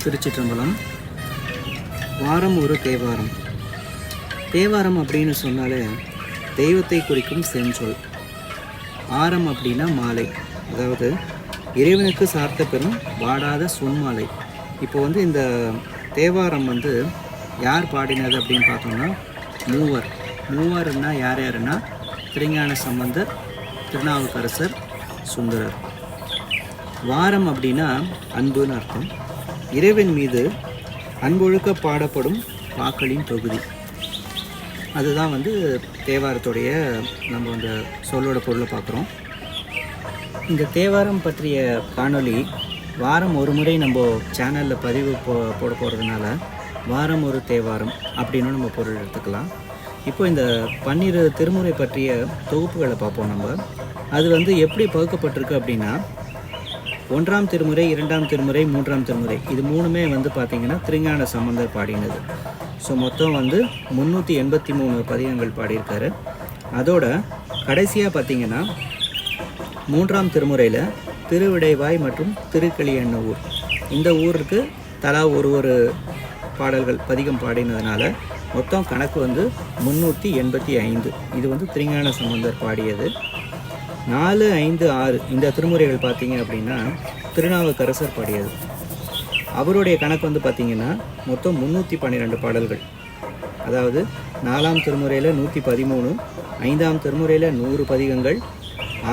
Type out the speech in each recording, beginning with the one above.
திருச்சிற்றம்பலம். வாரம் ஒரு தேவாரம். தேவாரம் அப்படின்னு சொன்னாலே தெய்வத்தை குறிக்கும் செஞ்சொல். ஆரம் அப்படின்னா மாலை, அதாவது இறைவனுக்கு சார்த்த பெறும் வாடாத சொன்மாலை. இப்போ இந்த தேவாரம் யார் பாடினது அப்படின்னு பார்த்தோம்னா மூவர்னா யாருன்னா திருஞான சம்பந்தர், திருநாவுக்கரசர், சுந்தரர். வாரம் அப்படின்னா அன்புன்னு அர்த்தம். இறைவன் மீது அன்பொழுக்க பாடப்படும் பாக்களின் தொகுதி. அதுதான் தேவாரத்துடைய நம்ம அந்த சொல்லோட பொருளை பார்க்குறோம். இந்த தேவாரம் பற்றிய காணொளி வாரம் ஒரு முறை நம்ம சேனலில் பதிவு போட போகிறதுனால வாரம் ஒரு தேவாரம் அப்படின்னு நம்ம பொருள் எடுத்துக்கலாம். இப்போ இந்த 12 திருமுறை பற்றிய தொகுப்புகளை பார்ப்போம். நம்ம அது எப்படி பகுக்கப்பட்டிருக்கு அப்படின்னா, 1ஆம் திருமுறை, 2ஆம் திருமுறை, 3ஆம் திருமுறை, இது மூணுமே பார்த்திங்கன்னா திருஞான சம்பந்தர் பாடினது. ஸோ மொத்தம் 383 பதிகங்கள் பாடியிருக்காரு. அதோட கடைசியாக பார்த்திங்கன்னா 3ஆம் திருமுறையில் திருவிடைவாய் மற்றும் திருக்களியண்ணூர், இந்த ஊருக்கு தலா ஒரு பாடல்கள் பதிகம் பாடினதுனால மொத்தம் கணக்கு 385. இது திருஞான சம்பந்தர் பாடியது. 4, 5, 6 இந்த திருமுறைகள் பார்த்திங்க அப்படின்னா திருநாவுக்கரசர் பாடியது. அவருடைய கணக்கு பார்த்திங்கன்னா மொத்தம் 312 பாடல்கள். அதாவது 4ஆம் திருமுறையில் 113, 5ஆம் திருமுறையில் 100 பதிகங்கள்,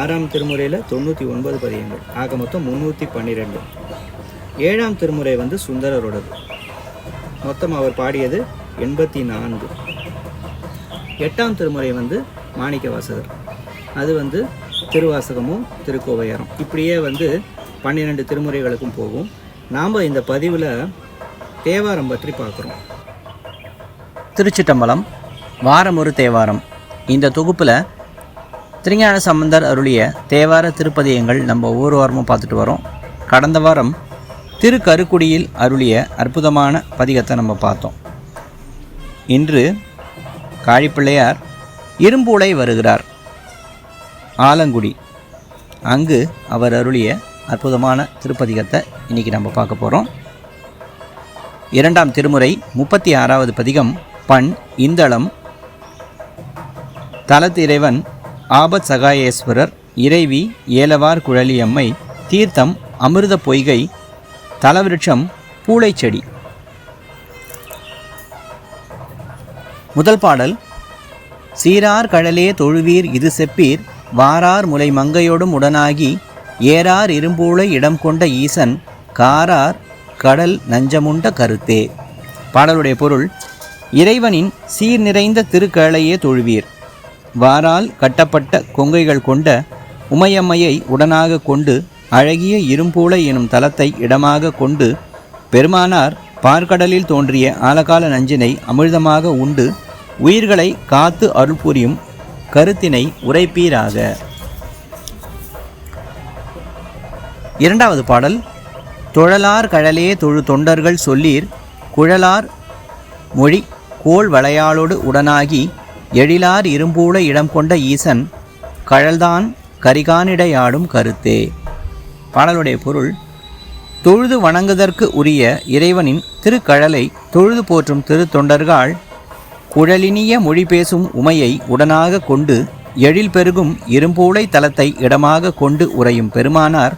6ஆம் திருமுறையில் 99 பதிகங்கள், ஆக மொத்தம் 312. 7ஆம் திருமுறை சுந்தரரோடது. மொத்தம் அவர் பாடியது 84. 8ஆம் திருமுறை மாணிக்கவாசகர், அது திருவாசகமும் திருக்கோவையாரம். இப்படியே 12 திருமுறைகளுக்கும் போகும். நாம் இந்த பதிவில் தேவாரம் பற்றி பார்க்குறோம். திருச்சிற்றம்பலம். வாரம் ஒரு தேவாரம். இந்த தொகுப்பில் திருஞான சம்பந்தர் அருளிய தேவார திருப்பதியங்கள் நம்ம ஒவ்வொரு வாரமும் பார்த்துட்டு வரோம். கடந்த வாரம் திருக்கருக்குடியில் அருளிய அற்புதமான பதிகத்தை நம்ம பார்த்தோம். இன்று காழிப்பிள்ளையார் இரும்பூளை வருகிறார், ஆலங்குடி, அங்கு அவர் அருளிய அற்புதமான திருப்பதிகத்தை இன்றைக்கி நம்ம பார்க்க போகிறோம். 2ஆம் திருமுறை 36வது பதிகம். பண் இந்தளம். தலத்திறைவன் ஆபத் சகாயேஸ்வரர், இறைவி ஏலவார் குழலியம்மை, தீர்த்தம் அமிர்த பொய்கை, தலவிருட்சம் பூளைச்செடி. முதல் பாடல். சீரார் கழலே தொழுவீர் இது செப்பீர், வாரார் முலை மங்கையோடும் உடனாகி, ஏறார் இரும்பூளை இடம் கொண்ட ஈசன், காரார் கடல் நஞ்சமுண்ட கருத்தே. பாடலுடைய பொருள். இறைவனின் சீர் நிறைந்த திருக்கழையே தொழுவீர், வாரால் கட்டப்பட்ட கொங்கைகள் கொண்ட உமையம்மையை உடனாக கொண்டு, அழகிய இரும்பூளை எனும் தலத்தை இடமாக கொண்டு, பெருமானார் பார்க்கடலில் தோன்றிய ஆலகால நஞ்சினை அமிர்தமாக உண்டு உயிர்களை காத்து அருள் புரியும் கருத்தினை உரைப்பீராக. 2வது பாடல். தொழலார் கழலே தொழு தொண்டர்கள் சொல்லீர், குழலார் மொழி கோள் வளையாளோடு உடனாகி, எழிலார் இரும்பூளை இடம் கொண்ட ஈசன், கழல்தான் கரிகானிடையாடும் கருத்தே. பாடலுடைய பொருள். தொழுது வணங்குதற்கு உரிய இறைவனின் திருக்கழலை தொழுது போற்றும் திருத்தொண்டர்கள் குழலினிய மொழி பேசும் உமையை உடனாக கொண்டு, எழில் பெருகும் இரும்பூளை தலத்தை இடமாக கொண்டு உறையும் பெருமானார்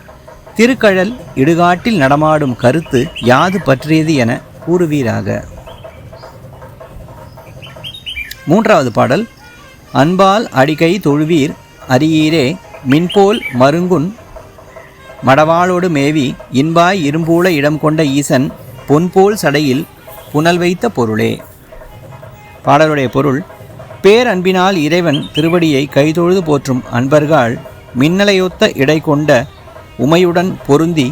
திருக்கழல் இடுகாட்டில் நடமாடும் கருத்து யாது பற்றியது என கூறுவீராக. 3வது பாடல். அன்பால் அடிக்கை தொழுவீர் அரியீரே, மின்போல் மருங்குன் மடவாளோடு மேவி, இன்பாய் இரும்பூளை இடம் கொண்ட ஈசன், பொன்போல் சடையில் புனல் வைத்த பொருளே. பாடலுடைய பொருள். பேரன்பினால் இறைவன் திருவடியை கைதொழுது போற்றும் அன்பர்கள் மின்னலையொத்த இடை கொண்ட உமையுடன் பொருந்தி,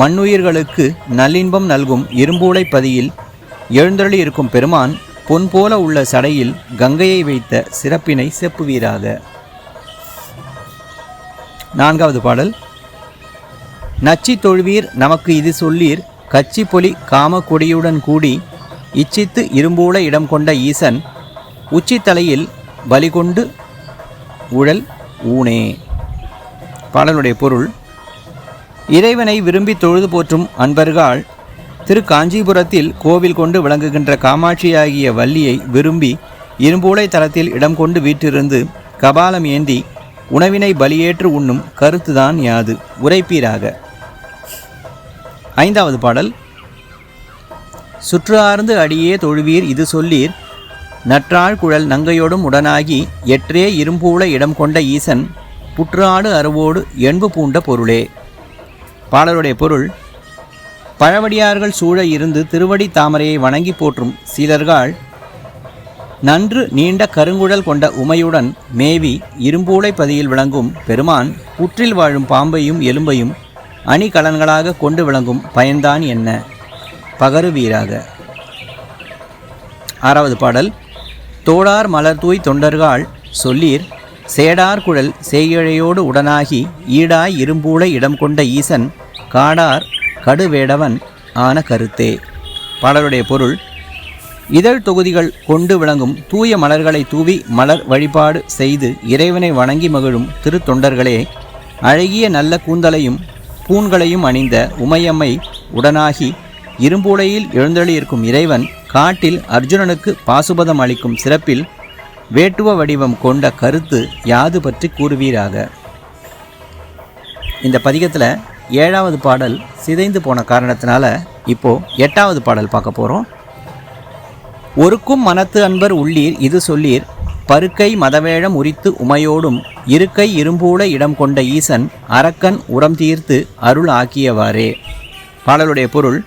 மண்ணுயிர்களுக்கு நல்லின்பம் நல்கும் இரும்பூளை பதியில் எழுந்தருளி இருக்கும் பெருமான், பொன் போல உள்ள சடையில் கங்கையை வைத்த சிறப்பினை செப்புவீராக. 4வது பாடல். நச்சி தொழுவீர் நமக்கு இது சொல்லீர், கச்சி பொலி காம கொடியுடன் கூடி, இச்சித்து இரும்பூளை இடம் கொண்ட ஈசன், உச்சித்தலையில் பலிகொண்டு உழல் ஊனே. பாடலுடைய பொருள். இறைவனை விரும்பி தொழுது போற்றும் அன்பர்கள் திரு காஞ்சிபுரத்தில் கோவில் கொண்டு விளங்குகின்ற காமாட்சியாகிய வள்ளியை விரும்பி இரும்பூளை தலத்தில் இடம் கொண்டு வீற்றிருந்து கபாலம் ஏந்தி உணவினை பலியேற்று உண்ணும் கருத்துதான் யாது உரைப்பீராக. 5வது பாடல். சுற்றார்ந்து அடியே தொழுவீர் இது சொல்லீர் நற்றாள் குழல் நங்கையோடும் உடனாகி எற்றே இரும்பூளை இடம் கொண்ட ஈசன் புற்றாடு அருவோடு என்பு பூண்ட பொருளே. பாடலுடைய பொருள்: பழவடியார்கள் சூழ இருந்து திருவடி தாமரையை வணங்கி போற்றும் சீலர்கள் நன்று நீண்ட கருங்குழல் கொண்ட உமையுடன் மேவி இரும்பூளை பதியில் விளங்கும் பெருமான் புற்றில் வாழும் பாம்பையும் எலும்பையும் அணிகலன்களாக கொண்டு விளங்கும் பயன்தான் என்ன பகருவீராக. 6வது பாடல். தோடார் மலர் தூய் தொண்டர்கள் சொல்லீர் சேடார் குழல் செய்யழையோடு உடனாகி ஈடாய் இரும்பூளை இடம் கொண்ட ஈசன் காடார் கடுவேடவன் ஆன கருத்தே. பாடலுடைய பொருள்: இதழ் தொகுதிகள் கொண்டு விளங்கும் தூய மலர்களை தூவி மலர் வழிபாடு செய்து இறைவனை வணங்கி மகிழும் திருத்தொண்டர்களே, அழகிய நல்ல கூந்தலையும் பூண்களையும் அணிந்த உமையம்மை உடனாகி இரும்பூளையில் எழுந்தளியிருக்கும் இறைவன் காட்டில் அர்ஜுனனுக்கு பாசுபதம் அளிக்கும் சிறப்பில் வேட்டுவ வடிவம் கொண்ட கருத்து யாது பற்றி கூறுவீராக. இந்த பதிகத்தில் 7வது பாடல் சிதைந்து போன காரணத்தினால இப்போ 8வது பாடல் பார்க்க போகிறோம். ஒருக்கும் மனத்து அன்பர் உள்ளீர் இது சொல்லீர் பருக்கை மதவேழம் உரித்து உமையோடும் இருக்கை இரும்பூளை இடம் கொண்ட ஈசன் அரக்கன் உரம் தீர்த்து அருள் ஆக்கியவாறே. பாடலுடைய பொருள்: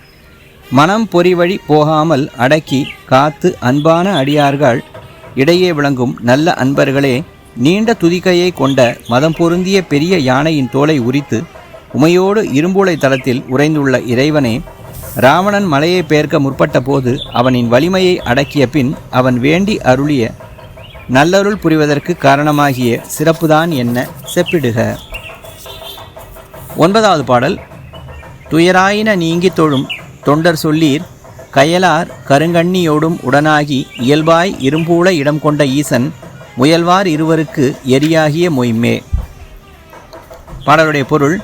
மனம் பொறிவழி போகாமல் அடக்கி காத்து அன்பான அடியார்கள் இடையே விளங்கும் நல்ல அன்பர்களே, நீண்ட துதிக்கையை கொண்ட மதம் பொருந்திய பெரிய யானையின் தோலை உரித்து உமையோடு இரும்பூளை தலத்தில் உறைந்துள்ள இறைவனே, ராவணன் மலையை பெயர்க்க முற்பட்ட போது அவனின் வலிமையை அடக்கிய பின் அவன் வேண்டி அருளிய நல்லருள் புரிவதற்கு காரணமாகிய சிறப்புதான் என்ன செப்பிடுக. 9வது பாடல். துயராயின நீங்கி தொழும் தொண்டர் சொல்லீர் கயலார் கருங்கண்ணியோடும் உடனாகி இயல்பாய் இரும்பூளை இடம் கொண்ட ஈசன் முயல்வார் இருவருக்கு எரியாகிய மொய்மே. பாடலுடைய பொருள்: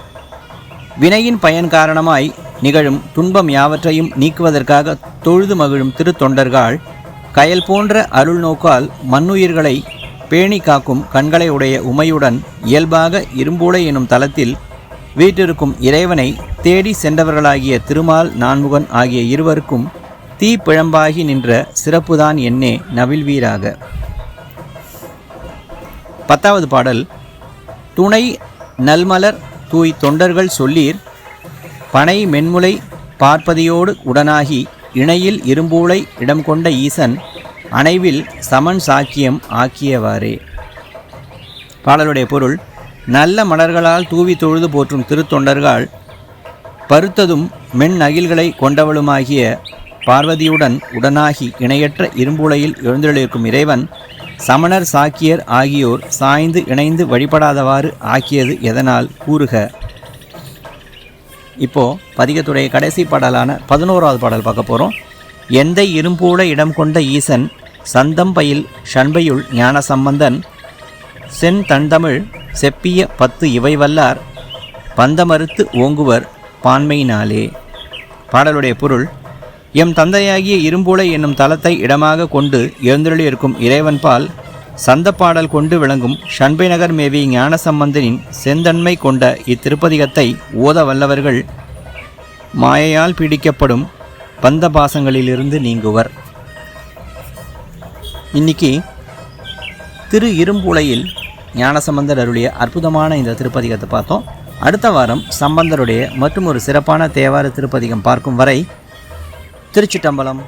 வினையின் பயன் காரணமாய் நிகழும் துன்பம் யாவற்றையும் நீக்குவதற்காக தொழுது மகிழும் திருத்தொண்டர்கள் கயல் போன்ற அருள் நோக்கால் மண்ணுயிர்களை பேணி காக்கும் கண்களை உடைய உமையுடன் இயல்பாக இரும்பூளை எனும் தலத்தில் வீற்றிருக்கும் இறைவனை தேடி சென்றவர்களாகிய திருமால் நான்முகன் ஆகிய இருவருக்கும் தீ பிழம்பாகி நின்ற சிறப்புதான் என்னே நவில்வீராக. 10வது பாடல். துணை நல்மலர் தூய் தொண்டர்கள் சொல்லீர் பனை மென்முலை பார்ப்பதியோடு உடனாகி இணையில் இரும்பூளை இடம் கொண்ட ஈசன் அணைவில் சமன் சாக்கியம் ஆக்கியவாறே. பாடலுடைய பொருள்: நல்ல மலர்களால் தூவி தொழுது போற்றும் திருத்தொண்டர்கள் பருத்ததும் மென் நகில்களை கொண்டவளுமாகிய பார்வதியுடன் உடனாகி இணையற்ற இரும்பூளையில் எழுந்தெழுக்கும் இறைவன் சமணர் சாக்கியர் ஆகியோர் சாய்ந்து இணைந்து வழிபடாதவாறு ஆக்கியது எதனால் கூறுக. இப்போது பதிகத்துடைய கடைசி பாடலான 11வது பாடல் பார்க்க போகிறோம். எந்தை இரும்பூளை இடம் கொண்ட ஈசன் சந்தம்பயில் ஷண்பையுள் ஞான சம்பந்தன் சென் தன்தமிழ் செப்பிய 10 இவை வல்லார் பந்தமறுத்து ஓங்குவர் பான்மையினாலே. பாடலுடைய பொருள்: எம் தந்தையாகிய இரும்பூளை என்னும் தலத்தை இடமாக கொண்டு எழுந்தருளியிருக்கும் இறைவன்பால் சந்தப்பாடல் கொண்டு விளங்கும் ஷண்பை நகர் மேவி ஞானசம்பந்தனின் செந்தன்மை கொண்ட இத்திருப்பதிகத்தை ஓத வல்லவர்கள் மாயையால் பீடிக்கப்படும் பந்த பாசங்களிலிருந்து நீங்குவர். இன்னைக்கு திரு இரும்பூளையில் ஞானசம்பந்தர் அருளிய அற்புதமான இந்த திருப்பதிகத்தை பார்த்தோம். அடுத்த வாரம் சம்பந்தருடைய மற்றும் ஒரு சிறப்பான தேவார திருப்பதிகம் பார்க்கும் வரை திருச்சிட்டம்பலம்.